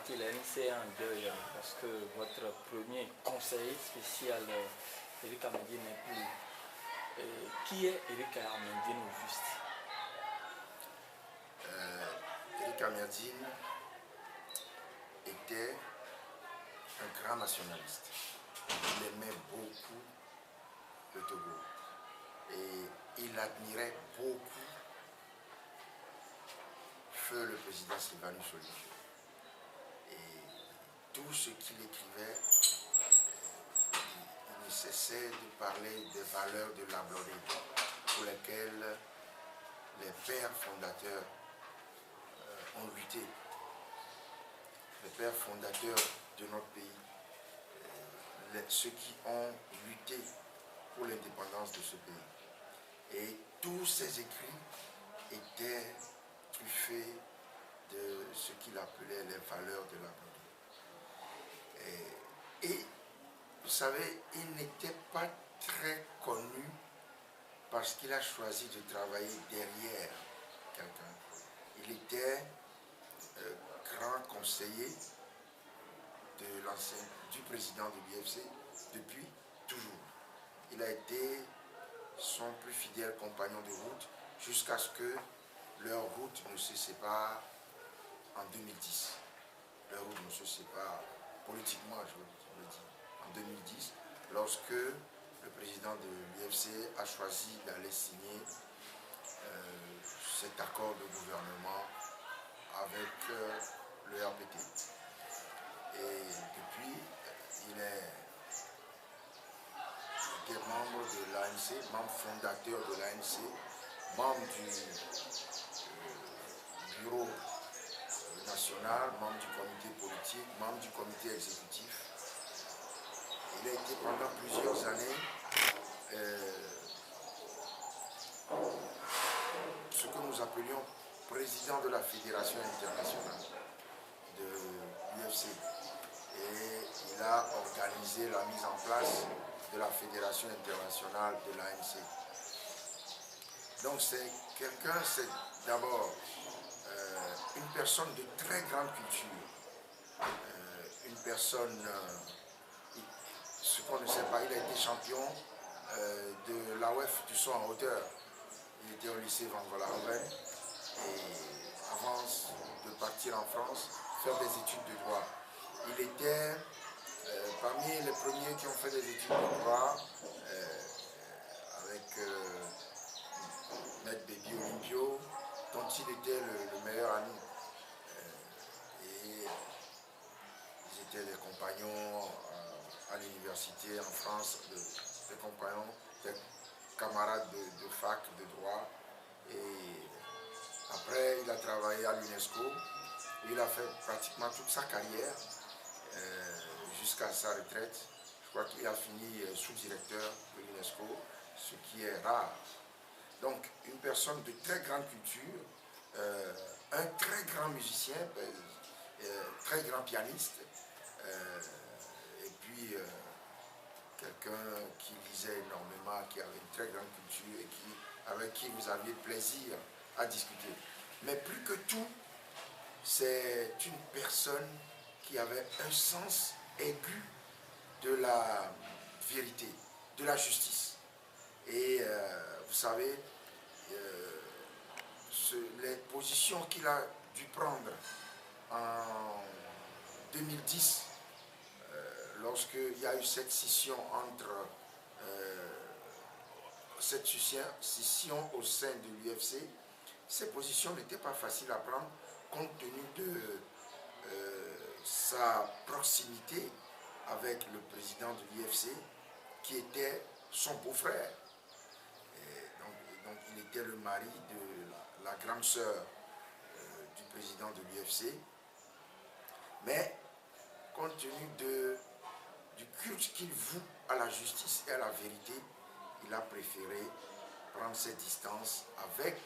que l'ANC est en deuil parce que votre premier conseiller spécial, Eric Amandine, n'est plus. Qui est Eric Amandine au juste? Eric Amandine était un grand nationaliste. Il aimait beaucoup le Togo et il admirait beaucoup feu le président Sylvanus Olympio. Et tout ce qu'il écrivait, il ne cessait de parler des valeurs de l'Abloré pour lesquelles les pères fondateurs ont lutté. Les pères fondateurs de notre pays, ceux qui ont lutté pour l'indépendance de ce pays. Et tous ces écrits étaient truffés de ce qu'il appelait les valeurs de la Guadeloupe. Et vous savez, il n'était pas très connu parce qu'il a choisi de travailler derrière quelqu'un. Il était grand conseiller du président de l'UFC depuis toujours. Il a été son plus fidèle compagnon de route jusqu'à ce que leur route ne se sépare en 2010. Leur route ne se sépare politiquement, je le dis, en 2010, lorsque le président de l'UFC a choisi d'aller signer cet accord de gouvernement avec le RPT. Et depuis, il était membre de l'ANC, membre fondateur de l'ANC, membre du bureau national, membre du comité politique, membre du comité exécutif. Il a été pendant plusieurs années ce que nous appelions président de la Fédération internationale de l'UFC. Et il a organisé la mise en place de la Fédération internationale de l'ANC. Donc c'est quelqu'un, c'est d'abord une personne de très grande culture, une personne, ce qu'on ne sait pas, il a été champion de l'AOF du saut en hauteur. Il était au lycée Van Vollenhoven et avant de partir en France, faire des études de droit. Il était parmi les premiers qui ont fait des études de droit avec Maître Baby Olympio, dont il était le meilleur ami. Et ils étaient des compagnons à l'université en France, des compagnons, des camarades de fac de droit. Et après, il a travaillé à l'UNESCO, où il a fait pratiquement toute sa carrière jusqu'à sa retraite. Je crois qu'il a fini sous-directeur de l'UNESCO, ce qui est rare. Donc, une personne de très grande culture, un très grand musicien, très grand pianiste, et puis quelqu'un qui lisait énormément, qui avait une très grande culture et avec qui vous aviez plaisir à discuter. Mais plus que tout, c'est une personne qui avait un sens aigu de la vérité, de la justice. Et vous savez, les positions qu'il a dû prendre en 2010, lorsqu'il y a eu cette scission cette scission au sein de l'UFC, ces positions n'étaient pas faciles à prendre compte tenu de sa proximité avec le président de l'UFC, qui était son beau-frère. Donc il était le mari de la grande sœur du président de l'UFC. Mais compte tenu du culte qu'il voue à la justice et à la vérité, il a préféré prendre ses distances avec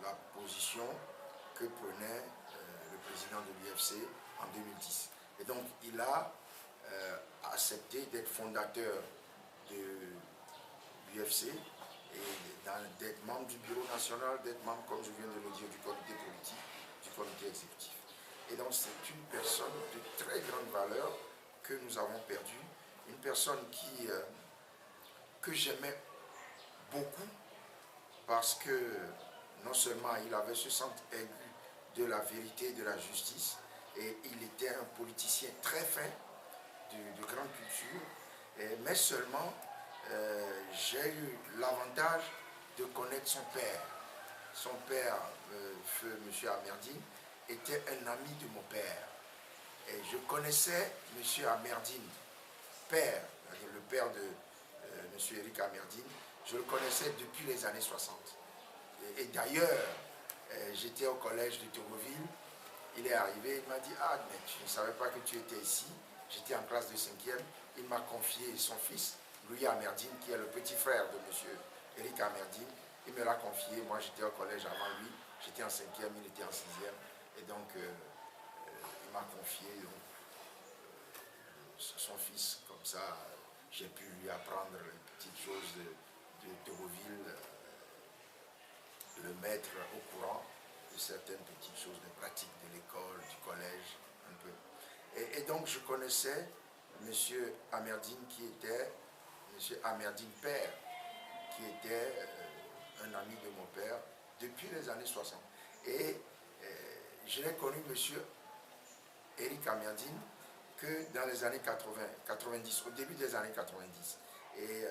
la position que prenait le président de l'UFC en 2010. Et donc il a accepté d'être fondateur de l'UFC et d'être membre du bureau national, d'être membre, comme je viens de le dire, du comité politique, du comité exécutif. Et donc c'est une personne de très grande valeur que nous avons perdue. Une personne que j'aimais beaucoup parce que non seulement il avait ce sens aigu de la vérité et de la justice, et il était un politicien très fin, de grande culture, mais seulement j'ai eu l'avantage de connaître son père. Son père, feu M. Amerdine, était un ami de mon père. Et je connaissais M. Amerdine, père, le père de M. Éric Amerdine, je le connaissais depuis les années 60. Et d'ailleurs, j'étais au collège de Théophile, il est arrivé, il m'a dit « Ah, mais je ne savais pas que tu étais ici ». J'étais en classe de 5e, il m'a confié son fils, Louis Amerdine, qui est le petit frère de M. Éric Amerdine. Il me l'a confié, moi j'étais au collège avant lui, j'étais en 5e, il était en 6e. Et donc, il m'a confié son fils, comme ça, j'ai pu lui apprendre les petites choses de Théophile, le mettre au courant de certaines petites choses, des pratiques de l'école, du collège, un peu. Et donc, je connaissais M. Amerdine, qui était M. Amerdine père, qui était un ami de mon père depuis les années 60. Et je n'ai connu M. Éric Amerdine que dans les années 80, 90, au début des années 90. Et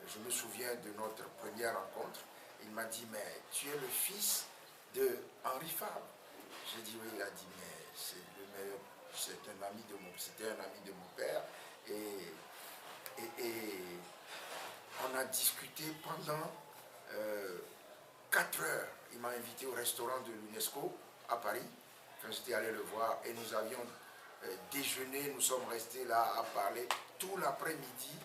je me souviens de notre première rencontre. Il m'a dit, mais tu es le fils de Henri Fabre. J'ai dit, oui. Il a dit, mais c'était un ami de mon père. Et on a discuté pendant 4 heures. Il m'a invité au restaurant de l'UNESCO à Paris, quand j'étais allé le voir, et nous avions déjeuné, nous sommes restés là à parler tout l'après-midi.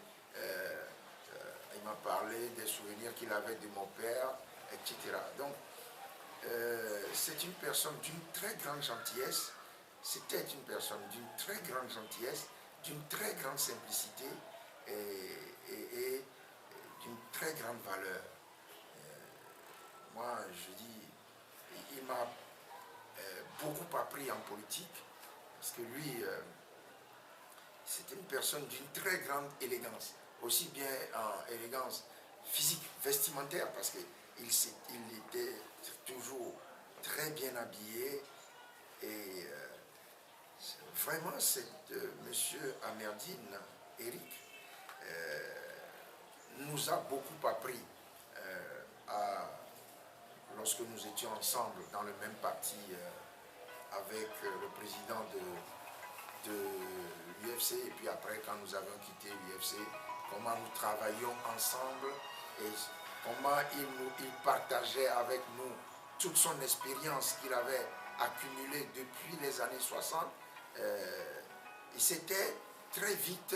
Il m'a parlé des souvenirs qu'il avait de mon père, etc. Donc, c'est une personne d'une très grande gentillesse, c'était une personne d'une très grande gentillesse, d'une très grande simplicité et d'une très grande valeur. Moi, je dis, il m'a beaucoup appris en politique, parce que lui, c'était une personne d'une très grande élégance, aussi bien en élégance physique, vestimentaire, parce qu'il était toujours très bien habillé, et vraiment, c'est M. Amerdine, Éric, nous a beaucoup appris lorsque nous étions ensemble dans le même parti avec le président de l'UFC, et puis après quand nous avions quitté l'UFC, comment nous travaillions ensemble et comment il partageait avec nous toute son expérience qu'il avait accumulée depuis les années 60. Et c'était très vite,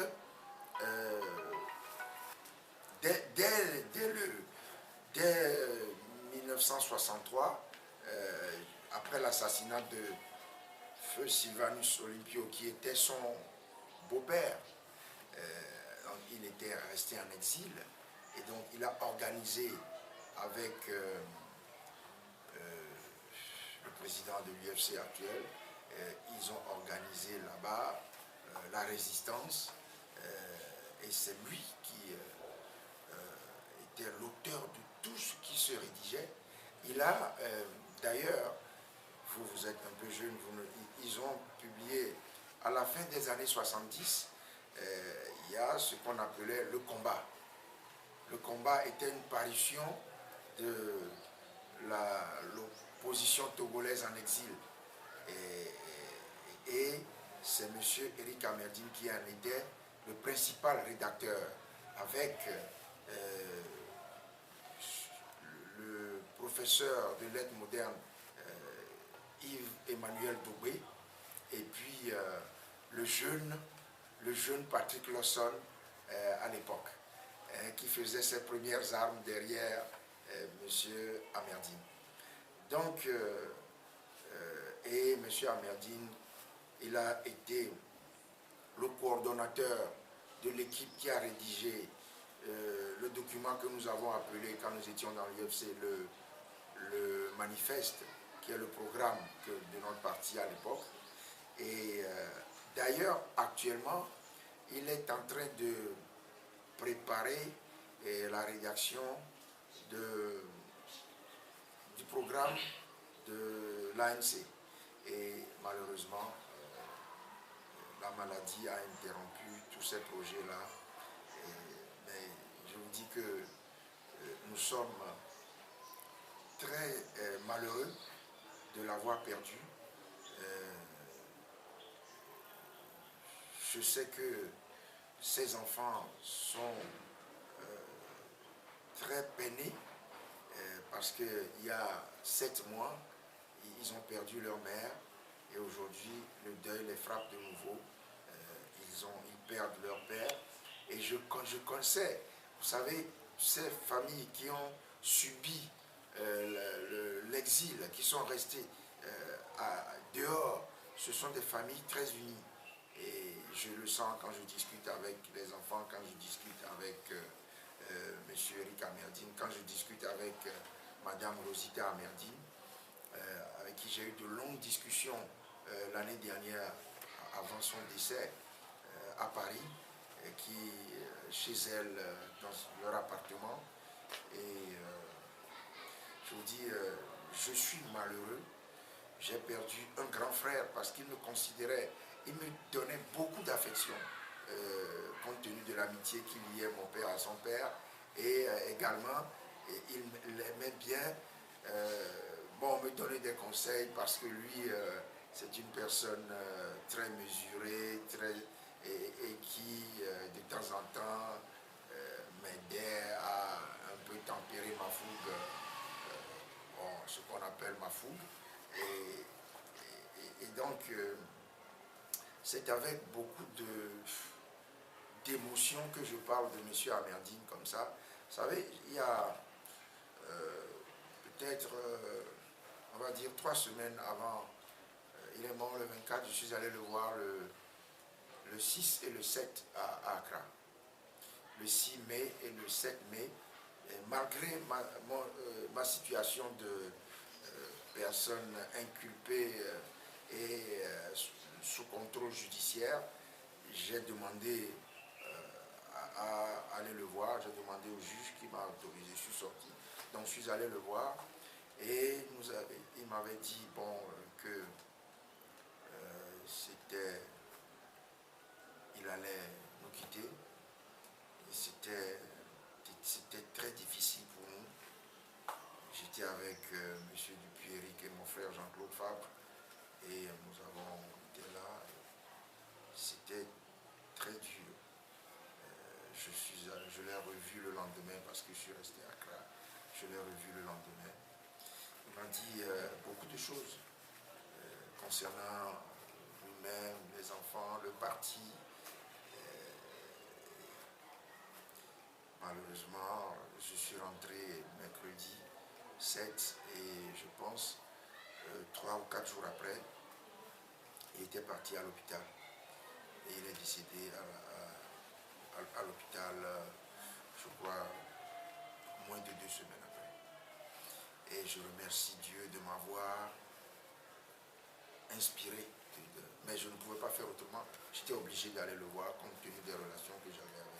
dès 1963, après l'assassinat de feu Sylvanus Olympio, qui était son beau-père, il était resté en exil, et donc il a organisé avec le président de l'UFC actuel, ils ont organisé là-bas la résistance, et c'est lui qui était l'auteur de tout ce qui se rédigeait. Il a, d'ailleurs, vous êtes un peu jeune, ils ont publié à la fin des années 70, il y a ce qu'on appelait le combat. Le combat était une parution de l'opposition togolaise en exil. Et c'est M. Éric Amerdine qui en était le principal rédacteur, avec le professeur de lettres modernes Yves-Emmanuel Doubé, et puis le jeune Patrick Lawson à l'époque, qui faisait ses premières armes derrière M. Amerdine. Donc, et M. Amerdine, il a été le coordonnateur de l'équipe qui a rédigé le document que nous avons appelé, quand nous étions dans l'UFC, le manifeste, qui est le programme de notre parti à l'époque. Et d'ailleurs, actuellement, il est en train de préparer la rédaction du programme de l'ANC. Et malheureusement, la maladie a interrompu tous ces projets-là. Mais je vous dis que nous sommes très malheureux de l'avoir perdu. Je sais que ces enfants sont très peinés parce qu'il y a 7 mois, ils ont perdu leur mère et aujourd'hui, le deuil les frappe de nouveau. Ils perdent leur père. Et quand je connaissais, vous savez, ces familles qui ont subi l'exil, qui sont restées dehors, ce sont des familles très unies. Et je le sens quand je discute avec les enfants, quand je discute avec M. Eric Amerdine, quand je discute avec Mme Rosita Amerdine, avec qui j'ai eu de longues discussions l'année dernière, avant son décès, à Paris, qui chez elle, dans leur appartement. Et je vous dis, je suis malheureux. J'ai perdu un grand frère parce qu'il me considérait, il me donnait beaucoup d'affection, compte tenu de l'amitié qu'il liait mon père à son père. Et également, il aimait bien me donner des conseils parce que lui, c'est une personne très mesurée, et qui, de temps en temps, m'aidait à un peu tempérer ma fougue, ce qu'on appelle ma fougue. Et donc, c'est avec beaucoup d'émotion que je parle de M. Amerdine comme ça. Vous savez, il y a peut-être, on va dire 3 semaines avant, il est mort le 24, je suis allé le voir le 6 et le 7 à Accra. Le 6 mai et le 7 mai, et malgré ma situation de personne inculpée et sous contrôle judiciaire, j'ai demandé à aller le voir, j'ai demandé au juge qui m'a autorisé, je suis sorti. Donc je suis allé le voir et il m'avait dit que il allait nous quitter. C'était très difficile pour nous. J'étais avec M. Dupuy-Éric et mon frère Jean-Claude Fabre et nous avons été là. C'était très dur. Je l'ai revu le lendemain parce que je suis resté à Accra. Je l'ai revu le lendemain. Il m'a dit beaucoup de choses concernant lui-même, les enfants, le parti. Malheureusement, je suis rentré mercredi 7 et je pense 3 ou 4 jours après, il était parti à l'hôpital. Et il est décédé à l'hôpital, je crois, moins de 2 semaines après. Et je remercie Dieu de m'avoir inspiré. Mais je ne pouvais pas faire autrement. J'étais obligé d'aller le voir compte tenu des relations que j'avais avec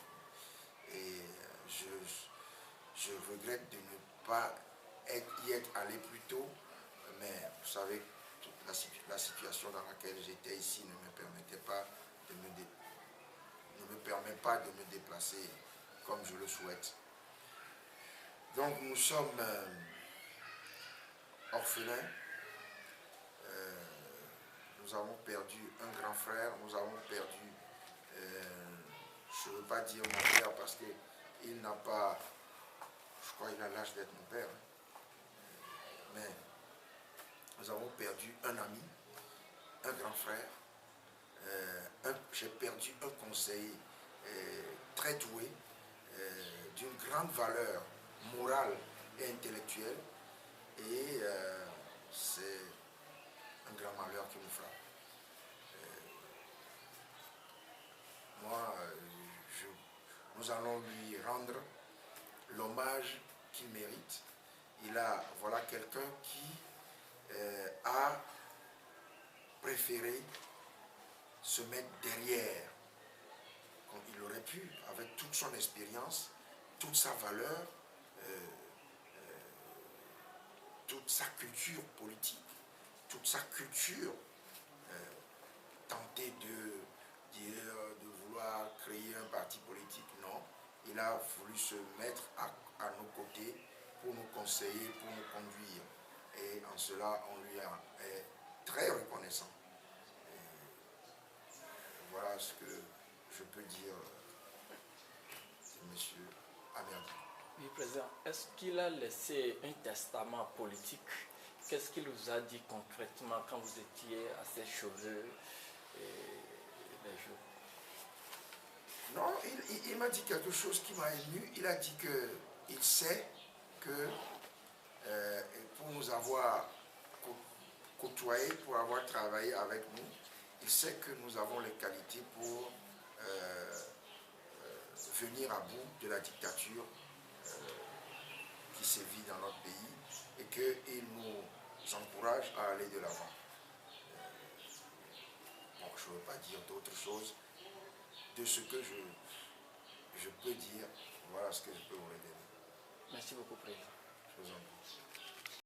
lui. Et je regrette de ne pas y être allé plus tôt. Mais vous savez, la situation dans laquelle j'étais ici ne me permet pas de me déplacer comme je le souhaite. Donc nous sommes orphelins. Nous avons perdu un grand frère, nous avons perdu, je ne veux pas dire mon père parce qu'il n'a pas, je crois qu'il a l'âge d'être mon père, mais nous avons perdu un ami, un grand frère, j'ai perdu un conseiller très doué, d'une grande valeur morale et intellectuelle, et c'est un grand malheur qui nous frappe. Nous allons lui rendre l'hommage qu'il mérite. Voilà quelqu'un qui a préféré se mettre derrière, comme il aurait pu, avec toute son expérience, toute sa valeur, toute sa culture politique, toute sa culture, tenter de vouloir créer un parti politique. Non, il a voulu se mettre à nos côtés pour nous conseiller, pour nous conduire. Et en cela, on lui est très reconnaissant. Et voilà ce que je peux dire de M. Amerdi. Oui, Président, est-ce qu'il a laissé un testament politique? Qu'est-ce qu'il vous a dit concrètement quand vous étiez à ses cheveux les jours? Non, il m'a dit quelque chose qui m'a ému. Il a dit qu'il sait que pour nous avoir côtoyés, pour avoir travaillé avec nous, il sait que nous avons les qualités pour venir à bout de la dictature qui sévit dans notre pays et qu'il nous encourage à aller de l'avant. Bon, je ne veux pas dire d'autre chose. De ce que je peux dire, voilà ce que je peux vous redonner. Merci beaucoup, Président. Je vous en prie.